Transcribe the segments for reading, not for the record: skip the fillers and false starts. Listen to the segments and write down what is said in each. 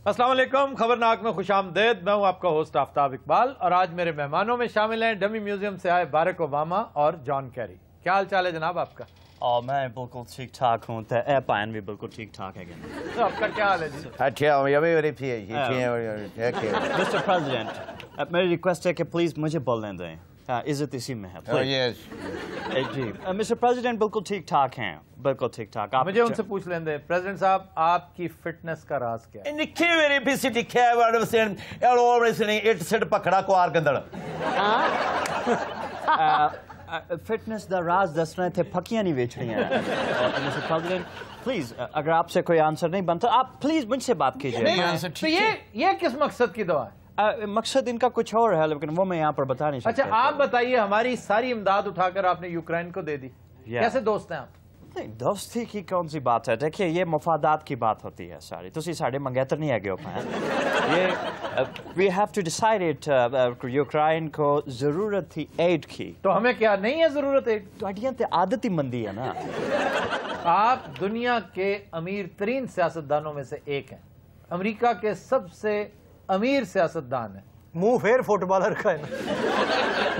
अस्सलाम वालेकुम, खबरनाक में खुश आमदेद। मैं हूं आपका होस्ट आफ्ताब इकबाल और आज मेरे मेहमानों में शामिल हैं डमी म्यूजियम से आए बारक ओबामा और जॉन कैरी। क्या हाल चाल है जनाब आपका? मैं बिल्कुल ठीक ठाक हूँ। पायन भी बिल्कुल ठीक ठाक है। तो आपका क्या हाल है जी? मिस्टर प्रेसिडेंट, मेरी रिक्वेस्ट है कि प्लीज मुझे बोलने दें। इज्जत इसी में है। जी मिस्टर प्रेसिडेंट, बिल्कुल ठीक ठाक हैं, बिल्कुल ठीक ठाक। मुझे उनसे पूछ लें दे प्रेसिडेंट साहब, आपकी फिटनेस का राज क्या है? निक्की मेरी पीसी दिखा है वर्ड सेन एलो सेन इट सेट पकड़ा कुआर गंदड़। फिटनेस दा राज दस रहे थे, फकियां नहीं बेच रही हैं। मिस्टर प्रेसिडेंट प्लीज, अगर आपसे कोई आंसर नहीं बनता आप प्लीज मुझसे बात कीजिए। तो ये किस मकसद की दवा है? मकसद इनका कुछ और है, लेकिन वो मैं यहाँ पर बता नहीं सकता। अच्छा आप बताइए, हमारी सारी इमदाद उठाकर आपने यूक्रेन को दे दी, कैसे दोस्त हैं आप? नहीं, दोस्ती की कौन सी बात है। देखिए, ये मुफादात की बात होती है सारी। तुसी साढ़े मंगेतर नहीं है ये we have to decide it. Ukraine को जरूरत थी एड की, तो हमें क्या नहीं है जरूरत एड? तो आदत ही मंदी है ना। आप दुनिया के अमीर तरीन सियासतदानों में से एक हैं, अमेरिका के सबसे अमीर सियासतदान है, मुंह फेर फुटबॉलर का है ना।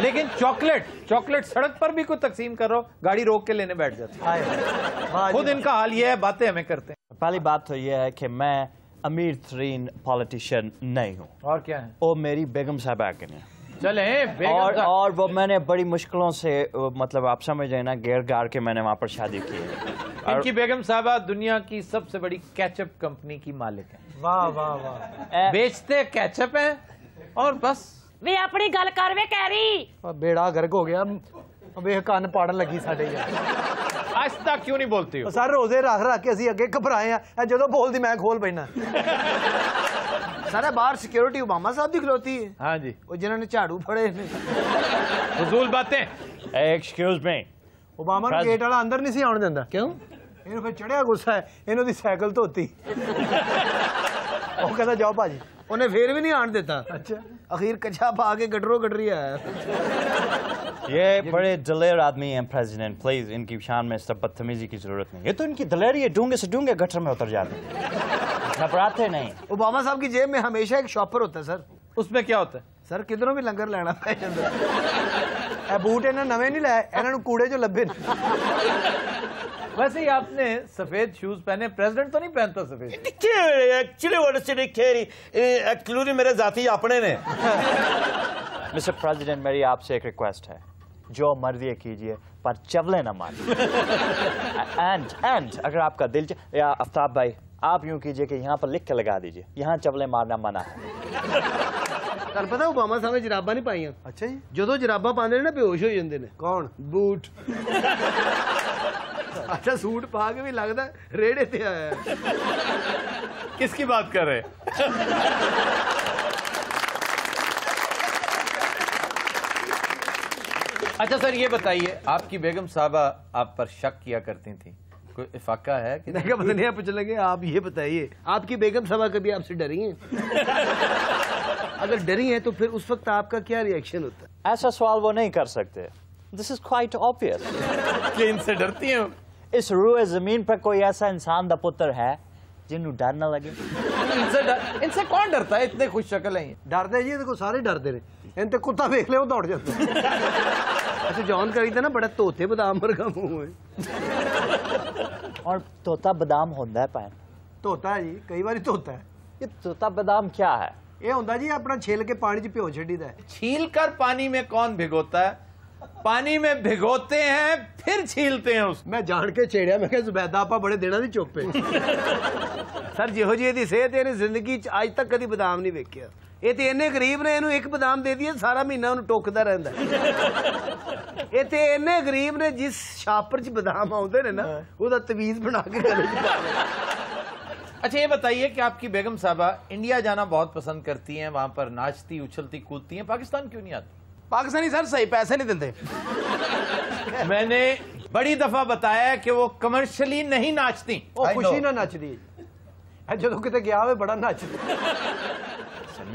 लेकिन चॉकलेट सड़क पर भी कोई तकसीम कर रहा हो, गाड़ी रोक के लेने बैठ जाते हैं। खुद इनका हाल ये है, बातें हमें करते हैं। पहली बात तो ये है कि मैं अमीर तरीन पॉलिटिशियन नहीं हूँ। और क्या है? वो मेरी बेगम साहबा के ने चले और वो मैंने बड़ी मुश्किलों से, मतलब आप समझ रहे ना, गेर गार के मैंने वहाँ पर शादी की है। इनकी बेगम साहबा दुनिया की सबसे बड़ी केचप कंपनी की मालिक है। वाह वाह वाह। बेचते केचप हैं और बस। वे अपनी गल कर वे कैरी। बेड़ा गर्क हो गया, वे कान पाड़न लगी साडे यार। आज तक क्यों नहीं बोलती हो? सर रोजे रख रख के असी अगे घबराए हैं, जो बोलती मैं खोल पैना। सारा बाहर सिक्योरिटी ओबामा साहब की खलोती है। हाँ जी, वो जिन्होंने झाड़ू फड़े ने। फजूल बातें। एक्सक्यूज मी, ओबामा ने गेट वाला अंदर नहीं सी आने देंदा। क्यों? इन्हों फिर चढ़िया गुस्सा है, इन्हों दी साइकिल धोती। वो कहता जाओ भाजी, उन्हें फिर भी नहीं आने देता। अच्छा, अखीर कच्छा पा के गडरो गडरी आया। ये बड़े दलेर आदमी हैं प्रेसिडेंट, प्लीज इनकी शान में सब बदतमीजी की जरूरत नहीं। ये तो इनकी दलेरी है, डूंगे से डूंगे गटर में उतर जाते हैं, घबराते नहीं। ओबामा साहब की जेब में हमेशा एक शॉपर होता है सर। उसमें क्या होता है? सर किधरों भी लंगर लेना पै जाता। बूट इन्हें नवे नहीं लाए, इन्होंने कूड़े जो लभे। वैसे ही आपने सफेद शूज पहने, प्रेसिडेंट तो नहीं पहनता सफेद। एक्चुअली वर्ड से एक्चुअली मेरे जाती अपने ने। मिस्टर प्रेसिडेंट, मेरी आपसे एक रिक्वेस्ट है, जो मर्जी कीजिए पर चवले न मारिए। एंड अगर आपका दिल या आफ्ताब भाई, आप यूं कीजिए कि यहाँ पर लिख के लगा दीजिए, यहाँ चवले मारना मना है। सर पता ओबामा साहब ने जराबा नहीं पाई। अच्छा जी, जो जराबा पाते ना बेहोश हो जाते हैं। कौन? बूट। अच्छा सूट पा के भी लगता रेड़े ते आया। किसकी बात कर रहे? अच्छा सर ये बताइए, आपकी बेगम साहबा आप पर शक किया करती थी, कोई इफाका है कि नहीं? पता नहीं, पूछ लगे। आप ये बताइए, आपकी बेगम साहबा कभी आपसे डरी हैं? अगर डरी हैं तो फिर उस वक्त आपका क्या रिएक्शन होता है? ऐसा सवाल वो नहीं कर सकते। दिस इज क्वाइट ऑब्वियस कि इनसे डरती हैं? इस रूए जमीन पर कोई ऐसा इंसान दा पुत्र है जिन्होंने डर न लगे? इनसे कौन डरता है? इतने खुश शक्ल हैं। डरते जी, देखो सारे डरते रहे। इनते कुत्ता देख ले वो दौड़ जाता। अच्छा जॉन करी था ना, बड़ा तोते बादाम वर्गा मुंह है। और तोता बादाम होता है पायन? धोता है जी, कई बार धोता है। ये तोता बादाम क्या है? ये होता जी अपना छील के पानी च भिगो छड़ीदा है। छील कर पानी में कौन भिगोता है? पानी में भिगोते हैं फिर छीलते हैं उसको। मैं जान के छेड़िया, मैं जुबैदा आपा बड़े दिनों की चुप पे। सर जिहो जी दी सेहत है, जिंदगी आज तक कभी बादाम नहीं वेख्या। ये तो इन्ने गरीब ने, इन्हू एक बादाम दे दिए सारा महीना उन्हें टोकता रहता। ये तो इन्ने गरीब ने, जिस छापर च बादाम आते ने ना, उसका तवीज बना के गले च पा देना। अच्छा ये बताइए कि आपकी बेगम साहबा इंडिया जाना बहुत पसंद करती हैं, वहां पर नाचती उछलती कूदती हैं, पाकिस्तान क्यों नहीं आती? पाकिस्तानी सर सही पैसे नहीं देते। मैंने बड़ी दफा बताया कि वो कमर्शियली नहीं नाचती। खुशी ना नचदी, जो किते गया हुए बड़ा नचदी।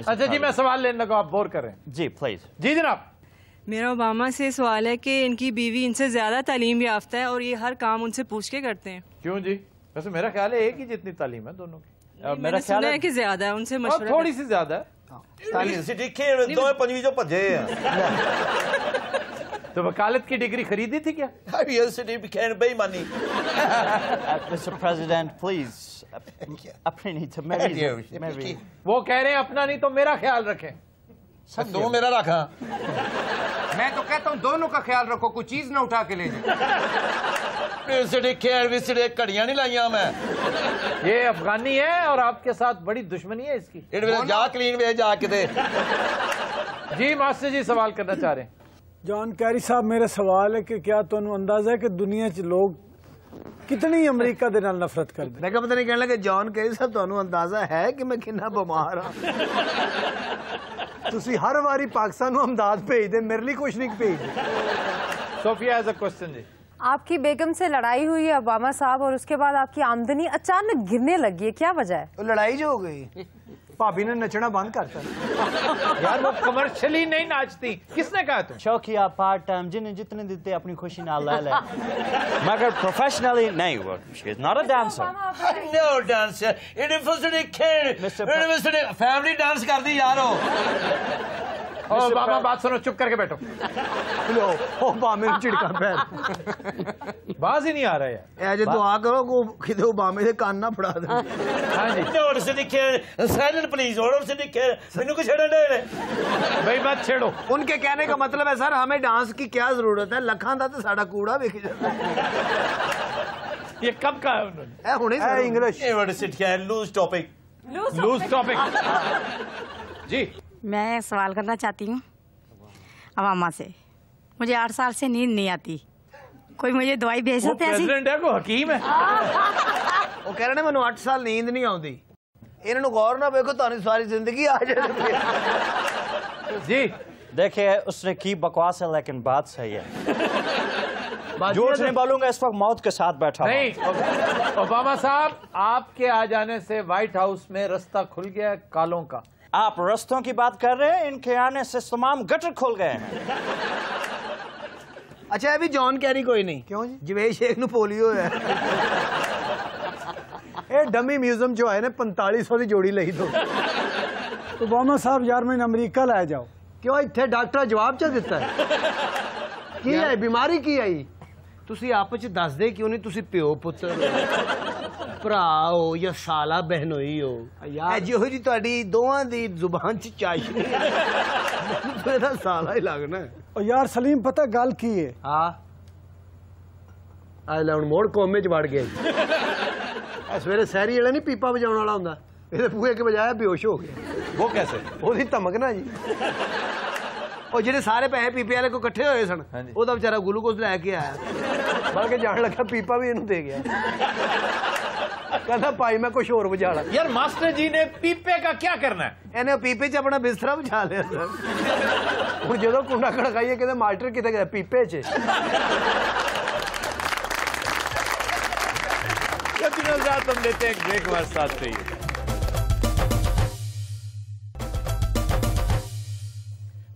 अच्छा जी मैं सवाल लेने लगा, आप बोर कर रहे हैं। जी प्लीज। जी जनाब। मेरा ओबामा से सवाल है कि इनकी बीवी इनसे ज्यादा तालीम याफ्ता है और ये हर काम उनसे पूछ के करते हैं। क्यों जी? वैसे मेरा ख्याल है एक ही जितनी तालीम है दोनों की। मैंने सुना है कि ज्यादा है उनसे और मशवरा थोड़ी सी ज्यादा है सिटी खेल दो पंजी जो भजे तो वकालत की डिग्री खरीदी थी क्या सिटी खेल बेईमानी Mr. President, please. अपनी नहीं तो मेरी वो कह रहे हैं अपना नहीं तो मेरा ख्याल रखें दो मेरा रखा मैं तो कहता हूँ दोनों का ख्याल रखो, कोई चीज ना उठा के ले जाए। सिटी खेल भी सिटी घड़ियां नहीं लाइया मैं ये अफगानी है और आपके साथ बड़ी दुश्मनी है इसकी जा क्लीन वे जाके दे जी मास्टर जी सवाल करना चाह रहे हैं जॉन कैरी साहब मेरा सवाल है कि क्या तुहानू अंदाजा है कि दुनिया च लोग कितनी अमरीका दे नाल नफरत करदे मैं पता नहीं कहने लगे जॉन कैरी साहब ਤੁਹਾਨੂੰ ਅੰਦਾਜ਼ਾ ਹੈ ਕਿ ਮੈਂ ਕਿੰਨਾ ਬਿਮਾਰ ਹਾਂ ਤੁਸੀਂ हर वारी पाकिस्तान ਨੂੰ ਅਮਦਾਦ ਭੇਜਦੇ ਮੇਰੇ ਲਈ ਕੁਝ ਨਹੀਂ ਭੇਜਦੇ सोफिया हैज अ क्वेश्चन जी आपकी बेगम से लड़ाई हुई है ओबामा साहब और उसके बाद आपकी आमदनी अचानक गिरने लगी है, क्या वजह है? वो लड़ाई जो हो गई भाभी ने नचना बंद करता यार वो कमर्शियली नहीं नाचती किसने कहा तुम शौकिया पार्ट टाइम जिन्हें जितने देते अपनी खुशी ना ले ले मगर प्रोफेशनली नहीं वो she is not a dancer no dancer it is सिटी खेल सिटी फैमिली डांस कर दी यार ओ बाबा बात सुनो चुप करके बैठो लो ओबामे ਨੂੰ ਝਿੜਕਾਂ ਪੈਰ बाज ही नहीं आ रहा है ਇਹ ਜੇ ਦੁਆ ਕਰੋ ਕੋ ਕਿਤੇ ਓਬਾਮੇ ਦੇ ਕੰਨ ਨਾ ਫੜਾ ਦੇ हाँ जी नोट सिटी खेल साइलेंट प्लीज ऑर्डर सिटी खेल मैनू को छेड़न दे भाई मत छेड़ो उनके कहने का मतलब है सर हमें डांस की क्या जरूरत है ਲੱਖਾਂ ਦਾ ਤੇ ਸਾਡਾ ਕੂੜਾ ਵੇਖ ਜਾਂਦਾ ये कब कहा है उन्होंने ਇਹ ਹੁਣੇ इंग्लिश ये वर्ड सिटी खेल लूज टॉपिक लूज टॉपिक जी मैं सवाल करना चाहती हूँ अवामा से। मुझे 8 साल से नींद नहीं आती, कोई मुझे दवाई भेज वो सकते हैं ऐसी? प्रेसिडेंट है को हकीम है ਉਹ ਕਹਿ ਰਹੇ ਨੇ ਮੈਨੂੰ 8 ਸਾਲ ਨੀਂਦ ਨਹੀਂ ਆਉਂਦੀ ਇਹਨਾਂ ਨੂੰ ਗੌਰ ਨਾਲ ਵੇਖੋ ਤੁਹਾਨੂੰ ਸਾਰੀ ਜ਼ਿੰਦਗੀ ਆ ਜਾਣੀ जी देखिए उसने की बकवास है लेकिन बात सही है झूठ नहीं बोलूंगा इस वक्त मौत के साथ बैठा हूं। नहीं ओबामा साहब आपके आ जाने से व्हाइट हाउस में रास्ता खुल गया है कालों का आप रस्तों की बात कर रहे हैं, इनके आने से तमाम गटर खुल गए हैं। ਅੱਛਾ ਇਹ ਵੀ ਜੌਨ ਕੈਰੀ ਕੋਈ ਨਹੀਂ ਕਿਉਂ ਜੀ ਜਵੇਦ ਸ਼ੇਖ ਨੂੰ ਪੋਲੀਓ ਹੈ ਇਹ ਡਮੀ ਮਿਊਜ਼ੀਅਮ ਜੋ ਆਏ ਨੇ 4500 ਦੀ ਜੋੜੀ ਲਈ ਦੋ ओबामा साहब यार मैंने अमरीका लै जाओ ਕਿਉਂ ਇੱਥੇ ਡਾਕਟਰ ਜਵਾਬ ਚ ਦਿੱਤਾ ਹੈ ਕੀ ਹੈ ਬਿਮਾਰੀ ਕੀ ਆਈ ਤੁਸੀਂ ਆਪਸ ਚ ਦੱਸਦੇ ਕਿਉਂ ਨਹੀਂ ਤੁਸੀਂ ਪਿਓ ਪੁੱਤਰ ਭਰਾ ਹੋ ਜਾਂ ਸਾਲਾ ਬਹਿਨੋਈ ਹੋ ਇਹ ਜਿਹੋ ਜੀ ਤੁਹਾਡੀ ਦੋਵਾਂ ਦੀ ਜ਼ੁਬਾਨ ਚ ਚਾਸ਼ਨੀ ਮੈਨੂੰ ਤਾਂ ਇਹਦਾ ਸਾਲਾ ਹੀ ਲੱਗਣਾ और यार सलीम पता गल की है ਹਾਂ ਆ ਲੈ ਹੁਣ ਮੋੜ ਕੋਮੇ ਚ ਵੜ ਗਿਆ ਇਹ ਸਵੇਰੇ ਸਹਿਰੀ ਵਾਲਾ ਨਹੀਂ ਪੀਪਾ ਵਜਾਉਣ ਵਾਲਾ ਹੁੰਦਾ ਇਹਦੇ ਪੂਏ ਕੇ ਵਜਾਇਆ ਬੇਹੋਸ਼ ਹੋ ਗਿਆ वो कैसे ਉਹਦੀ ਧਮਕ ਨਾ ਜੀ ਉਹ ਜਿਹੜੇ ਸਾਰੇ ਪੈਸੇ ਪੀਪੇ ਵਾਲੇ ਕੋ ਇਕੱਠੇ ਹੋਏ ਸਨ ਉਹਦਾ ਵਿਚਾਰਾ ਗਲੂਕੋਜ਼ ਲੈ ਕੇ ਆਇਆ ਬਲਕਿ ਜਾਣ ਲੱਗਾ ਪੀਪਾ ਵੀ ਇਹਨੂੰ ਦੇ ਗਿਆ ਕਹਿੰਦਾ ਭਾਈ ਮੈਂ ਕੁਝ ਹੋਰ ਵਜਾ ਲਾ यार मास्टर जी ने पीपे का क्या करना है ਇਹਨੇ ਪੀਪੇ 'ਚ ਆਪਣਾ ਬਿਸਤਰਾ ਵਿਛਾ ਲਿਆ ਸਰ ਹੁਣ ਜਦੋਂ ਕੁੰਡਾ ਖੜਕਾਈਏ ਕਹਿੰਦੇ ਮਾਸਟਰ ਕਿੱਥੇ ਗਿਆ ਪੀਪੇ 'ਚ हम लेते हैं एक ब्रेक हमारे साथ रहिए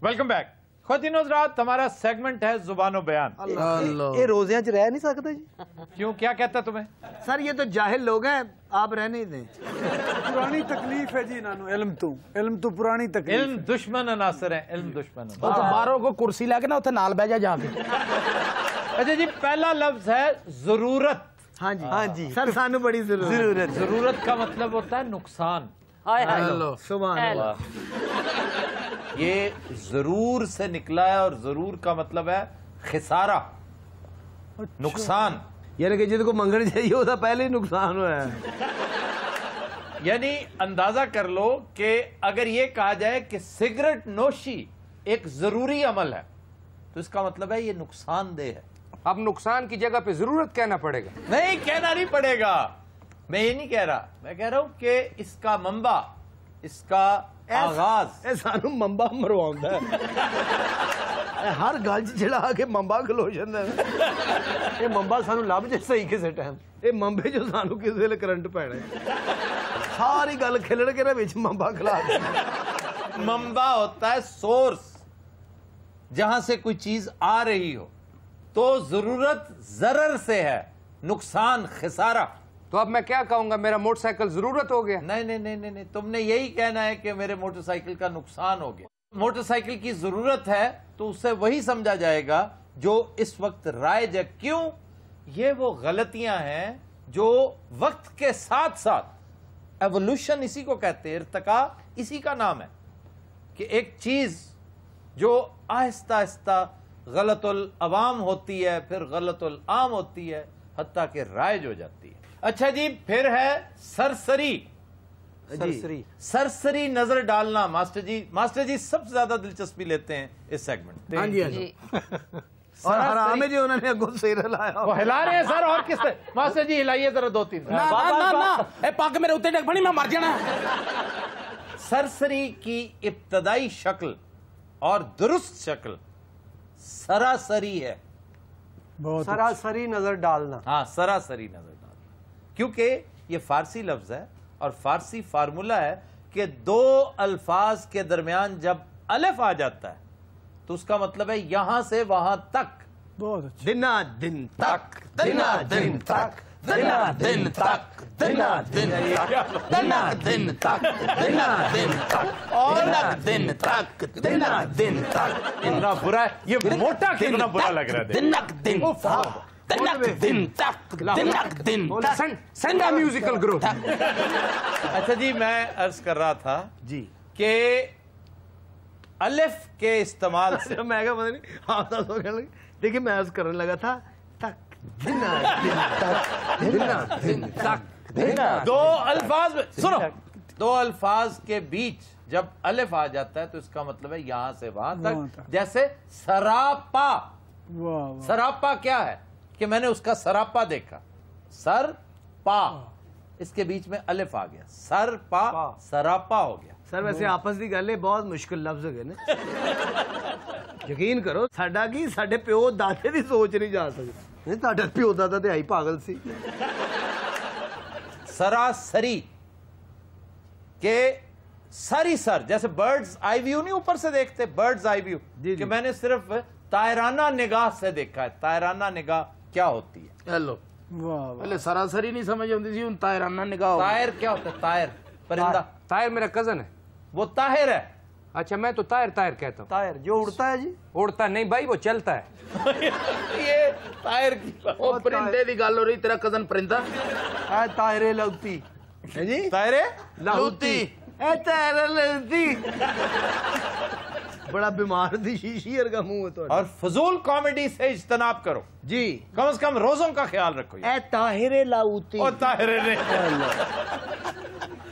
वेलकम बैक ख़वातीन हज़रात हमारा सेगमेंट है जुबानो बयान ये रोज़ियां च रह नहीं सकते जी क्यों क्या कहता तुम्हें सर ये तो जाहिल लोग हैं आप रह नहीं दें पुरानी तकलीफ है जी इन्होंने इल्म तो पुरानी तकलीफ इल्म दुश्मन अनासर है इल्म दुश्मन ਉਹ ਤਾਂ ਬਾਹਰੋਂ ਕੋ ਕੁਰਸੀ ਲੈ ਕੇ ਨਾ ਉੱਥੇ ਨਾਲ ਬਹਿ ਜਾ ਕੇ अच्छा जी पहला लफ्ज है जरूरत हाँ जी हाँ जी सर सानू बड़ी जरूरत जरूरत का मतलब होता है नुकसान सुभान अल्लाह ये जरूर से निकला है और जरूर का मतलब है खिसारा नुकसान यानी कि जिसको मंगनी चाहिए उसका पहले ही नुकसान हुआ है यानी अंदाजा कर लो कि अगर ये कहा जाए कि सिगरेट नोशी एक जरूरी अमल है तो इसका मतलब है ये नुकसानदेह है अब नुकसान की जगह पे जरूरत कहना पड़ेगा नहीं कहना नहीं पड़ेगा मैं ये नहीं कह रहा मैं कह रहा हूं कि इसका मंबा इसका आगाज सानू मंबा मरवाउंदा है हर गल चढ़ा के मंबा खलो जांदा ये मंबा सानू लभ जे सही किसे टाइम ये मंबे जो सानू किस वेले करंट पैना सारी गल खिलड़ के विच मंबा खिला मंबा होता है सोर्स जहां से कोई चीज आ रही हो तो जरूरत जरर से है नुकसान खिसारा تو اب میں کیا کہوں گا, میرا موٹر سائیکل ضرورت ہو گیا؟ نہیں نہیں نہیں نہیں, تم نے یہی کہنا ہے کہ میرے موٹر سائیکل کا نقصان ہو گیا. موٹر سائیکل کی ضرورت ہے تو اسے وہی سمجھا جائے گا جو اس وقت رائج ہے. کیوں؟ یہ وہ غلطیاں ہیں جو وقت کے ساتھ ساتھ, ایوولوشن اسی کو کہتے ہیں, ارتقاء اسی کا نام ہے, کہ ایک چیز جو آہستہ آہستہ غلط العوام ہوتی ہے, پھر غلط العام ہوتی ہے, حتیٰ کہ رائج ہو جاتی ہے. اچھا جی, پھر ہے سرسری. سرسری نظر ڈالنا. ماسٹر جی سب سے زیادہ دلچسپی لیتے ہیں اس سیگمنٹ. ہاں جی. اور حرام ہے جی, انہوں نے اگوں سے ہلایا. وہ ہلا رہے ہیں سر, اور کس طرح؟ ماسٹر جی ہلائیے ذرا 2-3. پگ میرے اتنے ڈگ پڑی, میں مر جانا. سرسری کی ابتدائی شکل اور درست شکل سراسری ہے. سراسری نظر ڈالنا. ہاں, سراسری نظر ڈالنا, کیونکہ یہ فارسی لفظ ہے اور فارسی فارمولا ہے کہ دو الفاظ کے درمیان جب الف آ جاتا ہے تو اس کا مطلب ہے یہاں سے وہاں تک. بہت اچھا. دنا دن تک, دنا دن تک, دنا دن تک, دنا دن تک, دنا دن تک, دنا دن تک, دنا دن تک, دنا دن تک. اتنا برا ہے یہ, موٹا کتنا برا لگ رہا ہے. دنک دن دن تک, دنک دن سنڈا میوزیکل گروپ. اچھا جی, میں عرض کر رہا تھا جی کہ الف کے استعمال سے میں کہا پتہ نہیں آپ تو کہنے لگے. دیکھیے میں عرض کرنے لگا تھا تک, دنا دن تک, دنا دن تک, دنا. دو الفاظ میں سنو, دو الفاظ کے بیچ جب الف آ جاتا ہے تو اس کا مطلب ہے یہاں سے وہاں تک. جیسے سراپا. سراپا کیا ہے کہ میں نے اس کا سراپا دیکھا. سر پا, اس کے بیچ میں الف آ گیا, سر پا سراپا ہو گیا. سر ویسے آپس دی گل ہے, بہت مشکل لفظ ہے نا. یقین کرو ساڈا کی ساڈے پیو دادے دی سوچ نہیں جا سکتی. نہیں تہاڈا پیو دادا تے آئی پاگل سی. سراسری کہ ساری سر, جیسے برڈز آئی ویو نہیں اوپر سے دیکھتے, برڈز آئی ویو, کہ میں نے صرف طائرانہ نگاہ سے دیکھا ہے. طائرانہ نگاہ کیا ہوتی ہے؟ ہیلو, پہلے سراسری نہیں سمجھ آتی سی, طائرانہ نگاہ. طائر کیا ہوتا ہے؟ طائر پرندہ. طائر میرا کزن ہے. وہ طاہر ہے. اچھا, میں تو طائر طائر کہتا ہوں. طائر جو اڑتا ہے جی. اڑتا نہیں بھائی, وہ چلتا ہے. یہ طائر کی وہ پرندے دی گل ہو رہی, تیرا کزن پرندہ. اے طائر لاؤتی جی, طائر لاؤتی, اے طائر لاؤتی. بڑا بیمار دی شیشی ارگا منہ ہے تو. اور فضول کامیڈی سے اجتناب کرو جی, کم از کم روزوں کا خیال رکھو. اے طاہر لاؤتی. اور طاہر نے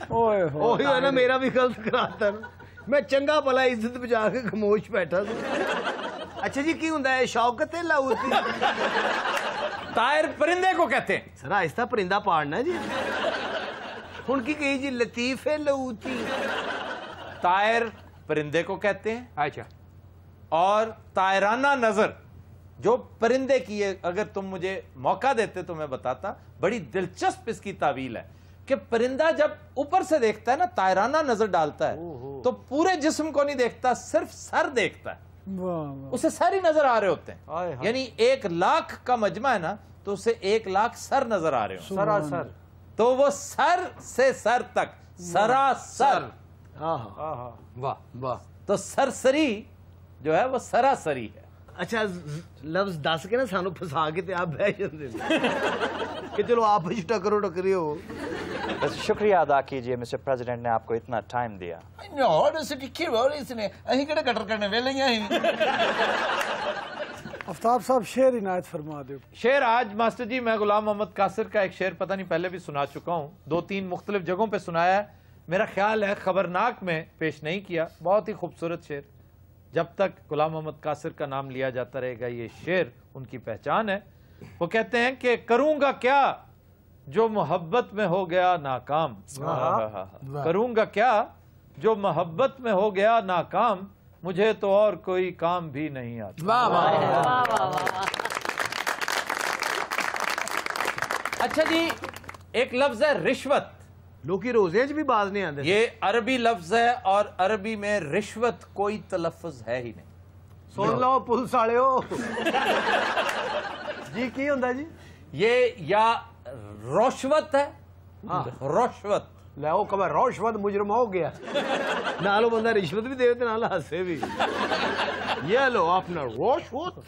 وہی ہے نا, میرا بھی غلط کراتا نا. میں چنگا بھلا عزت بچا کے خاموش بیٹھا تھا. اچھا جی, کی ہوندا ہے شوکت لاؤتی؟ طائر پرندے کو کہتے ہیں. سر آہستہ پرندہ پاڑنا جی. ان کی کہی جی لطیف لاؤتی. طائر پرندے کو کہتے ہیں. اچھا, اور طائرانہ نظر جو پرندے کی ہے, اگر تم مجھے موقع دیتے تو میں بتاتا. بڑی دلچسپ اس کی تعویل ہے کہ پرندہ جب اوپر سے دیکھتا ہے نا, طائرانہ نظر ڈالتا ہے, تو پورے جسم کو نہیں دیکھتا, صرف سر دیکھتا ہے. اسے سر ہی نظر آ رہے ہوتے ہیں. یعنی 1,00,000 کا مجمع ہے نا, تو اسے 1,00,000 سر نظر آ رہے ہوں. سراسر. تو وہ سر سے سر تک سراسر. واہ واہ. تو سرسری جو ہے وہ سراسری ہے. اچھا, لفظ دس کے نا سانو پھسا کے تے آپ بہ جاندے کہ چلو آپ چھٹا کرو ٹکری ہو. شکریہ ادا کیجئے مسٹر پریزیڈنٹ نے آپ کو اتنا ٹائم دیا. آفتاب صاحب شعر عنایت فرما دو. شعر آج ماسٹر جی میں غلام محمد قاصر کا ایک شعر پتہ نہیں پہلے بھی سنا چکا ہوں, 2-3 مختلف جگہوں پہ سنایا ہے. میرا خیال ہے خبرناک میں پیش نہیں کیا. بہت ہی خوبصورت شعر. جب تک غلام محمد قاصر کا نام لیا جاتا رہے گا یہ شعر ان کی پہچان ہے. وہ کہتے ہیں کہ کروں گا کیا جو محبت میں ہو گیا ناکام. کروں گا کیا جو محبت میں ہو گیا ناکام, مجھے تو اور کوئی کام بھی نہیں آتا. اچھا جی, ایک لفظ ہے رشوت. لوکی روزے بھی باز نہیں آتے. یہ عربی لفظ ہے اور عربی میں رشوت کوئی تلفظ ہے ہی نہیں. سن لو پولیس والے ہو جی, کی ہوندا جی؟ یہ یا रोशवत है? रोशवत ਲੈ ਉਹ ਕਬਰ ਰੋਸ਼ਵਤ ਮੁਜਰਮ ਹੋ ਗਿਆ ਨਾਲ ਉਹ ਬੰਦਾ ਰਿਸ਼ਵਤ ਵੀ ਦੇਵੇ ਤੇ ਨਾਲ ਹਾਸੇ ਵੀ ਇਹ ਲੋ ਆਪਣਾ ਰੋਸ਼ਵਤ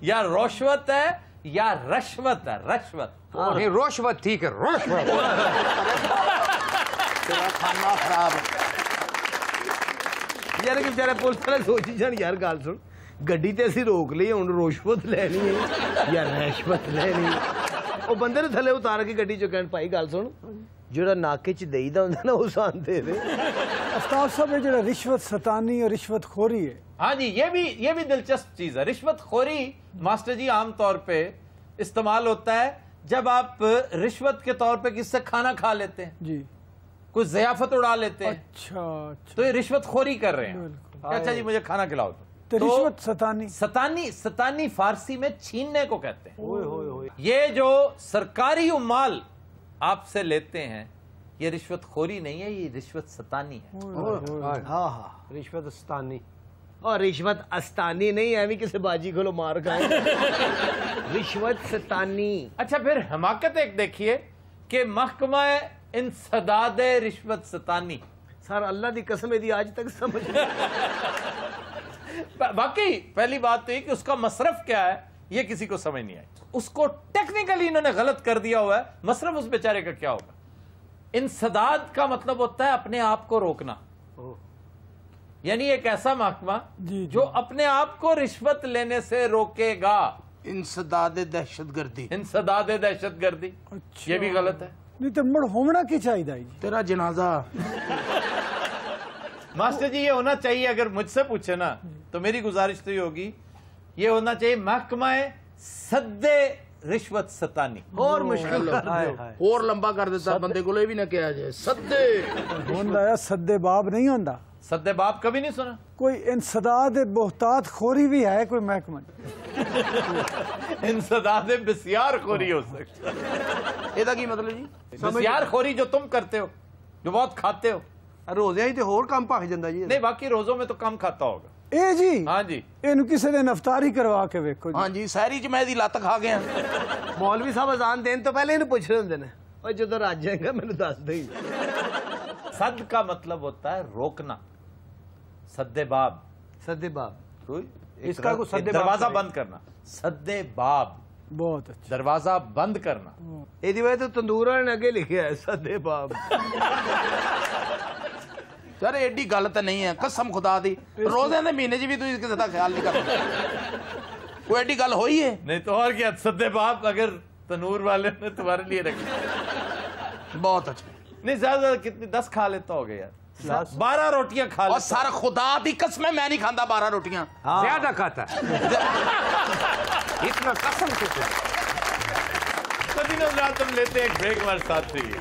या रोशवत है या रश्वत है? रश्वत। नहीं रोशवत ठीक है रोशवत ਤੇਰਾ ਖਾਨਾ ਖਰਾਬ ਯਾਰ ਕਿ ਵਿਚਾਰੇ ਪੁਲਿਸ ਵਾਲੇ ਸੋਚੀ ਜਾਣ ਯਾਰ ਗੱਲ ਸੁਣ ਗੱਡੀ ਤੇ ਅਸੀਂ ਰੋਕ ਲਈ ਹੁਣ ਰੋਸ਼ਵਤ ਲੈਣੀ ਹੈ ਜਾਂ ਰਿਸ਼ਵਤ ਲੈਣੀ ਹੈ ਉਹ ਬੰਦੇ ਨੂੰ ਥੱਲੇ ਉਤਾਰ ਕੇ ਗੱਡੀ ਚੋਂ ਕਹਿਣ ਭਾਈ ਗੱਲ ਸੁਣ ਜਿਹੜਾ ਨਾਕੇ 'ਚ ਦੇਈਦਾ ਹੁੰਦਾ ਨਾ ਉਹ ਸਾਨੂੰ ਦੇ ਦੇ आफ्ताब साहब ये जो रिश्वत सतानी और रिश्वत खोरी है, हाँ जी, ये भी दिलचस्प चीज है। रिश्वत खोरी मास्टर जी आमतौर पे इस्तेमाल होता है जब आप रिश्वत के तौर पे किससे खाना खा लेते हैं, जी कोई ज़ियाफत उड़ा लेते हैं, अच्छा अच्छा, तो ये रिश्वत खोरी कर रहे हैं। अच्छा जी मुझे खाना खिलाओ। तो रिश्वत सतानी सतानी फारसी में छीनने को कहते हैं। ये जो सरकारी उमाल आपसे लेते हैं ये रिश्वत खोरी नहीं है, ये रिश्वत सतानी है। हाँ हाँ रिश्वत अस्तानी और रिश्वत अस्तानी नहीं है किसी बाजी को लो मार खाए रिश्वत सतानी। अच्छा फिर हमाकत एक देखिए कि महकमा इंसदाद रिश्वत सतानी। सर अल्लाह की कसम यदि आज तक समझ वाकई पहली बात तो ये कि उसका मसरफ क्या है ये किसी को समझ नहीं आई। उसको टेक्निकली इन्होंने गलत कर दिया हुआ है। मसरफ उस बेचारे का क्या होगा? इंसदाद का मतलब होता है अपने आप को रोकना, यानी एक ऐसा महकमा जो अपने आप को रिश्वत लेने से रोकेगा। इंसदाद दहशतगर्दी, इंसदाद दहशतगर्दी, ये भी गलत है। नहीं तो मुड़ होना की चाहिए तेरा जनाजा। मास्टर जी ये होना चाहिए, अगर मुझसे पूछे ना तो मेरी गुजारिश तो ये होगी, ये होना चाहिए महकमा सद्दे रिश्वत सतानी। और मुश्किल और लंबा कर देता बंदे को भी ना किया जाए सद्दे होंदा या सद्दे बाब नहीं होंदा। सद्दे बाब कभी नहीं सुना? कोई इंसदाद बोहतात खोरी भी है कोई महकमा? इंसदाद बिस्यार खोरी हो सकती है। ਇਹਦਾ ਕੀ ਮਤਲਬ ਜੀ? बिस्यार खोरी जो तुम करते हो, जो बहुत खाते हो। रोज़े ही तो होर काम भख जांदा जी। नहीं बाकी रोजों में तो कम खाता होगा। ए जी हाँ जी, ਇਹਨੂੰ ਕਿਸੇ ਦਿਨ ਅਫਤਾਰੀ ਕਰਵਾ ਕੇ ਵੇਖੋ ਜੀ। हाँ जी सहरी च मैं दी लत खा गया। मौलवी साहब अजान देने तो पहले इन्हें पूछ रहे होंगे ने और जो रज जाएगा मैंने दस दे। सद का मतलब होता है रोकना। सद्दे बाब, सद्दे बाब इसका को सद्दे दरवाजा बंद करना। सद्दे बाब बहुत अच्छा, दरवाजा बंद करना। ਇਹਦੀ ਵਜ੍ਹਾ ਤੋਂ ਤੰਦੂਰ ਵਾਲੇ ਨੇ ਅੱਗੇ ਲਿਖਿਆ ਹੈ सद्दे बाब। यार एडी गल तो नहीं है कसम खुदा दी रोज़े दे महीने च भी तुसीं किसी दा ख्याल नहीं करदे कोई एडी गल होई है? नहीं तो और क्या, सद्दे बाब अगर तनूर वाले ने तुम्हारे लिए रखा। बहुत अच्छा। नहीं ज्यादा कितनी 10 खा लेता हो गया यार, 12 रोटियां खा और लेता। सर खुदा दी कसम मैं नहीं खांदा 12 रोटियां। ज्यादा खाता इतना कसम से तो दिनों रात हम लेते हैं एक ब्रेक हमारे साथ रहिए।